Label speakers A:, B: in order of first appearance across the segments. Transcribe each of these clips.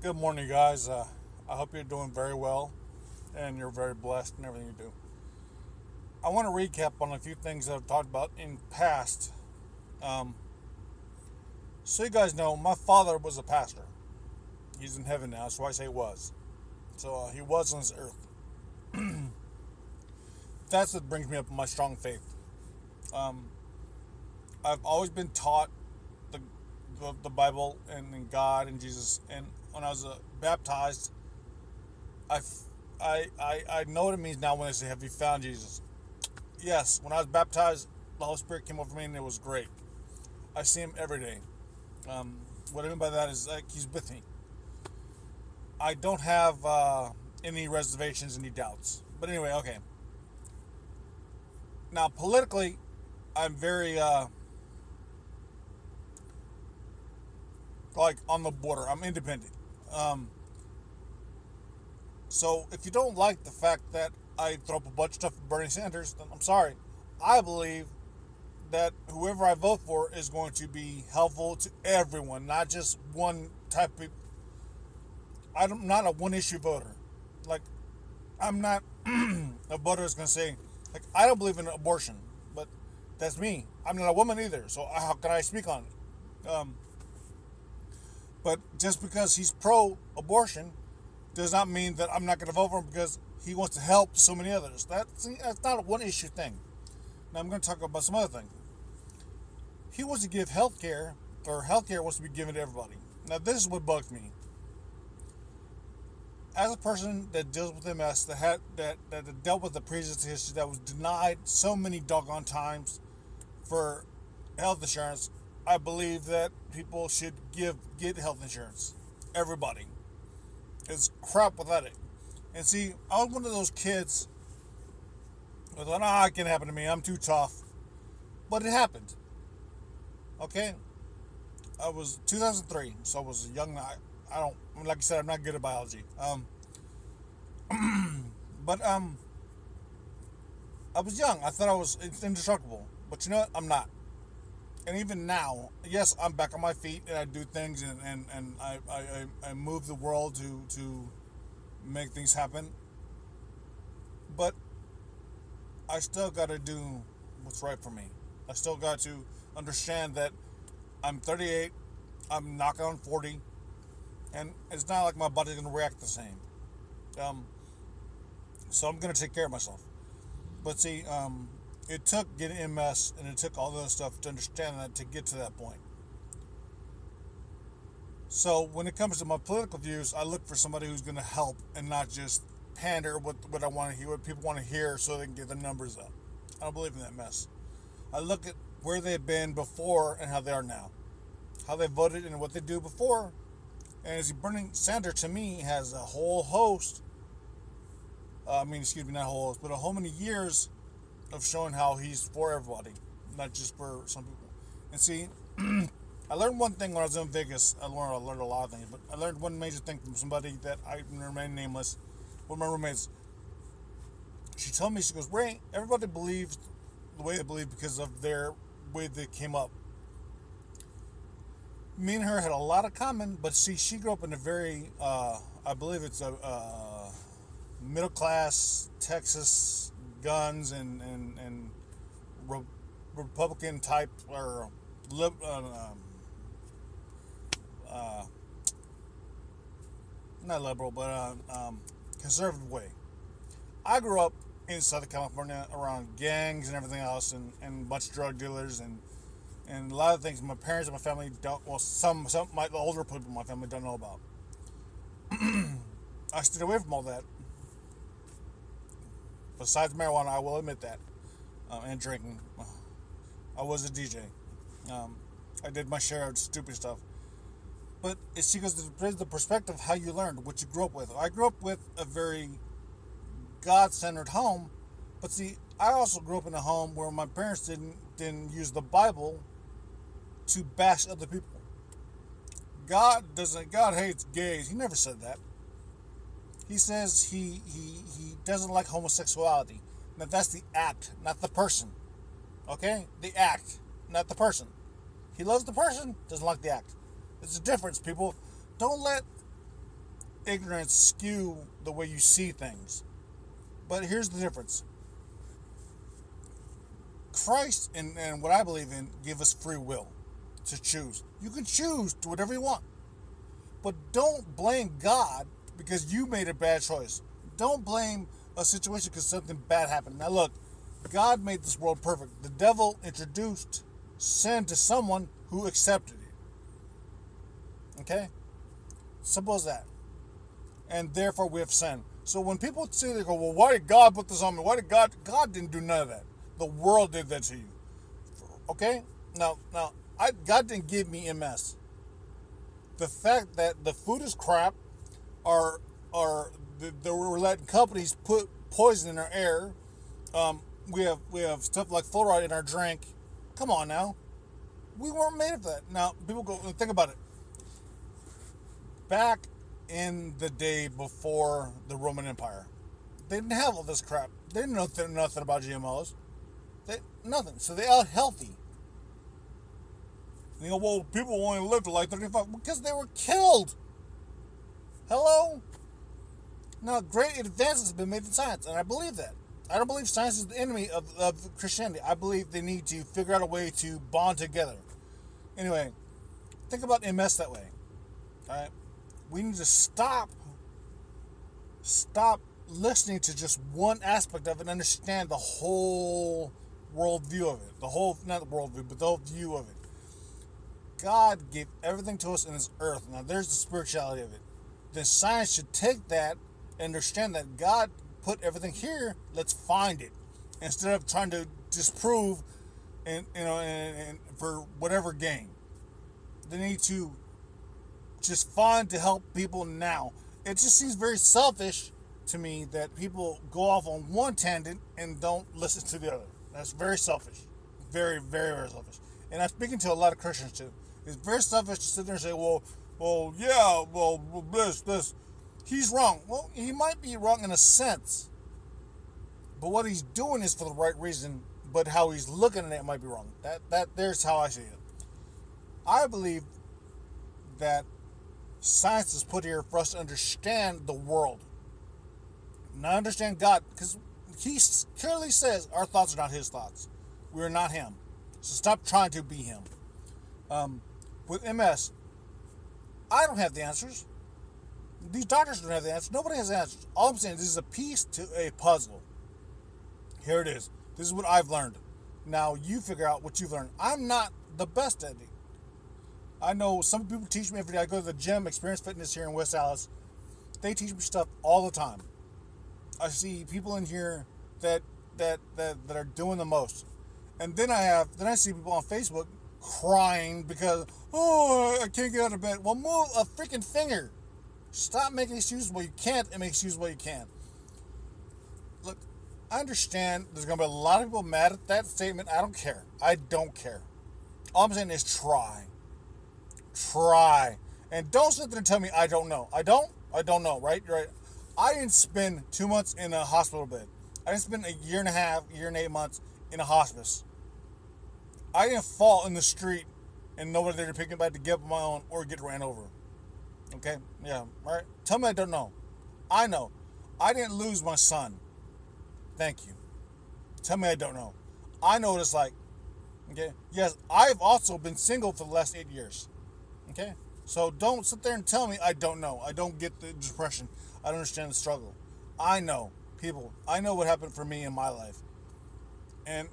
A: Good morning, guys. I hope you're doing very well and you're very blessed in everything you do. I want to recap on a few things that I've talked about in past. Um, so you guys know, my father was a pastor. He's in heaven now, that's why I say was. So he was on this earth. That's what brings me up with my strong faith. Um, I've always been taught the, the Bible and God and Jesus. And when I was baptized, I, I know what it means now when they say, "Have you found Jesus?" Yes, when I was baptized, the Holy Spirit came over me and it was great. I see Him every day. Um, what I mean by that is like He's with me. I don't have any reservations, any doubts. But anyway, okay. Now, politically, I'm very like on the border. I'm independent. Um, so if you don't like the fact that I throw up a bunch of stuff for Bernie Sanders, then I'm sorry. I believe that whoever I vote for is going to be helpful to everyone, not just one type of people. I'm not a one issue voter. Like, I'm not a voter that's going to say, like, I don't believe in abortion, but that's me. I'm not a woman either, so how can I speak on it? But just because he's pro abortion does not mean that I'm not going to vote for him because he wants to help so many others. That's not a one issue thing. Now, I'm going to talk about some other things. He wants to give health care, or health care wants to be given to everybody. Now, this is what bugs me. As a person that deals with MS, that dealt with the previous history, that was denied so many doggone times for health insurance, I believe that people should get health insurance. Everybody. It's crap without it. And see, I was one of those kids who thought, it can happen to me. I'm too tough. But it happened. Okay? I was 2003, so I was a young. I don't, like I said, I'm not good at biology. But I was young. I thought I was indestructible. But you know what? I'm not. And even now, yes, I'm back on my feet and I do things and I move the world to make things happen. But I still got to do what's right for me. I still got to understand that I'm 38, I'm knocking on 40, and it's not like my body's going to react the same. Um, so I'm going to take care of myself. But see, it took getting MS and it took all the other stuff to understand that to get to that point. So when it comes to my political views, I look for somebody who's going to help and not just pander what I want to hear, what people want to hear, so they can get their numbers up. I don't believe in that mess. I look at where they've been before and how they are now, how they voted and what they do before. And as Bernie Sanders to me has a whole host. Excuse me, not a whole host, but a whole many years of showing how he's for everybody, not just for some people. And see, I learned one thing when I was in Vegas. I learned a lot of things, but I learned one major thing from somebody that I remain nameless. One of my roommates. She told me, she goes, "Ray, everybody believes the way they believe because of their way they came up. Me and her had a lot of common, but see, she grew up in a very, I believe it's a middle class Texas guns and Re- Republican type or uh, not liberal, but conservative way. I grew up in Southern California around gangs and everything else, and a bunch of drug dealers and a lot of things my parents and my family don't. Well, the older people in my family don't know about. I stayed away from all that. Besides marijuana, I will admit that, and drinking. I was a DJ. Um, I did my share of stupid stuff. But it's because the perspective of how you learned, what you grew up with. I grew up with a very God-centered home, but see, I also grew up in a home where my parents didn't use the Bible to bash other people. God hates gays. He never said that. He says he doesn't like homosexuality. Now that's the act, not the person. Okay? The act, not the person. He loves the person, doesn't like the act. There's a difference, people. Don't let ignorance skew the way you see things. But here's the difference. Christ and what I believe in give us free will to choose. You can choose to whatever you want. But don't blame God because you made a bad choice. Don't blame a situation because something bad happened. Now look, God made this world perfect. The devil introduced sin to someone who accepted it. Okay? Simple as that. And therefore we have sin. So when people say, they go, well, why did God put this on me? Why did God didn't do none of that. The world did that to you. Okay? Now, God didn't give me MS. The fact that the food is crap, or we're letting companies put poison in our air. We have stuff like fluoride in our drink. Come on now, we weren't made of that. Now people go think about it. Back in the day before the Roman Empire, they didn't have all this crap. They didn't know nothing about GMOs. Nothing. So they ate healthy. You know, well, people only lived to like 35 because they were killed. Hello? Now, great advances have been made in science, and I believe that. I don't believe science is the enemy of Christianity. I believe they need to figure out a way to bond together. Anyway, think about MS that way. All right? We need to stop listening to just one aspect of it and understand the whole worldview of it. The whole, not the worldview, but the whole view of it. God gave everything to us in this earth. Now, there's the spirituality of it. Then science should take that and understand that God put everything here. Let's find it instead of trying to disprove and for whatever gain. They need to just find to help people now. It just seems very selfish to me that people go off on one tangent and don't listen to the other. That's very selfish. Very, very, very selfish. And I'm speaking to a lot of Christians too. It's very selfish to sit there and say, well, this. He's wrong. Well, he might be wrong in a sense. But what he's doing is for the right reason, but how he's looking at it might be wrong. There's how I see it. I believe that science is put here for us to understand the world. Not understand God, because he clearly says our thoughts are not his thoughts. We are not him. So stop trying to be him. With MS, I don't have the answers. These doctors don't have the answers. Nobody has the answers. All I'm saying is this is a piece to a puzzle. Here it is. This is what I've learned. Now you figure out what you've learned. I'm not the best at it. I know some people teach me every day. I go to the gym, Experience Fitness here in West Allis. They teach me stuff all the time. I see people in here that are doing the most. And then I see people on Facebook crying because, I can't get out of bed. Well, move a freaking finger. Stop making excuses where you can't and make excuses where you can. Look, I understand there's going to be a lot of people mad at that statement. I don't care. I don't care. All I'm saying is try. Try. And don't sit there and tell me I don't know. I don't know, right? You're right. I didn't spend 2 months in a hospital bed. I didn't spend a year and a half, year and 8 months in a hospice. I didn't fall in the street and nobody there to pick me up. I had to get up on my own or get ran over. Okay? Yeah. All right? Tell me I don't know. I know. I didn't lose my son. Thank you. Tell me I don't know. I know what it's like. Okay? Yes, I've also been single for the last 8 years. Okay? So don't sit there and tell me I don't know. I don't get the depression. I don't understand the struggle. I know people. I know what happened for me in my life. And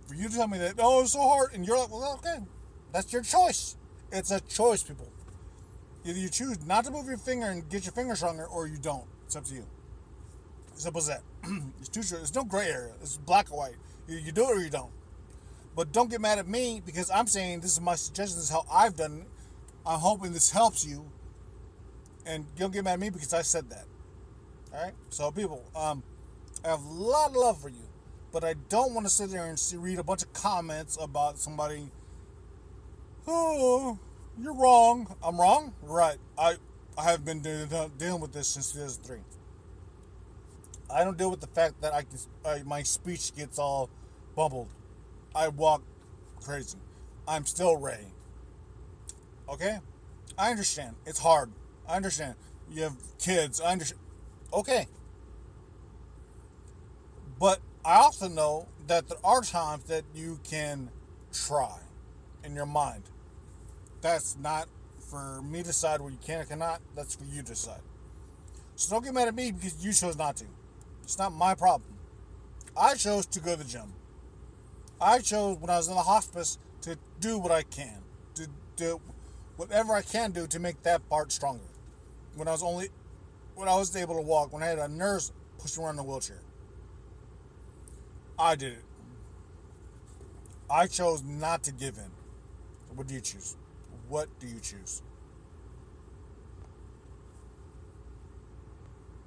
A: for you to tell me that, it's so hard, and you're like, well, okay. That's your choice. It's a choice, people. Either you choose not to move your finger and get your finger stronger, or you don't. It's up to you. Simple as that. It's too short. There's no gray area. It's black or white. You do it or you don't. But don't get mad at me because I'm saying this is my suggestion. This is how I've done it. I'm hoping this helps you. And don't get mad at me because I said that. All right? So, people, I have a lot of love for you. But I don't want to sit there and read a bunch of comments about somebody. Oh, you're wrong. I'm wrong? Right. I have been dealing with this since 2003. I don't deal with the fact that my speech gets all bumbled. I walk crazy. I'm still Ray. Okay? I understand. It's hard. I understand. You have kids. I understand. Okay. But I also know that there are times that you can try in your mind. That's not for me to decide what you can or cannot. That's for you to decide. So don't get mad at me because you chose not to. It's not my problem. I chose to go to the gym. I chose when I was in the hospice to do what I can, to do whatever I can do to make that part stronger. When I was only, when I was able to walk, when I had a nurse pushing around in a wheelchair, I did it. I chose not to give in. What do you choose? What do you choose?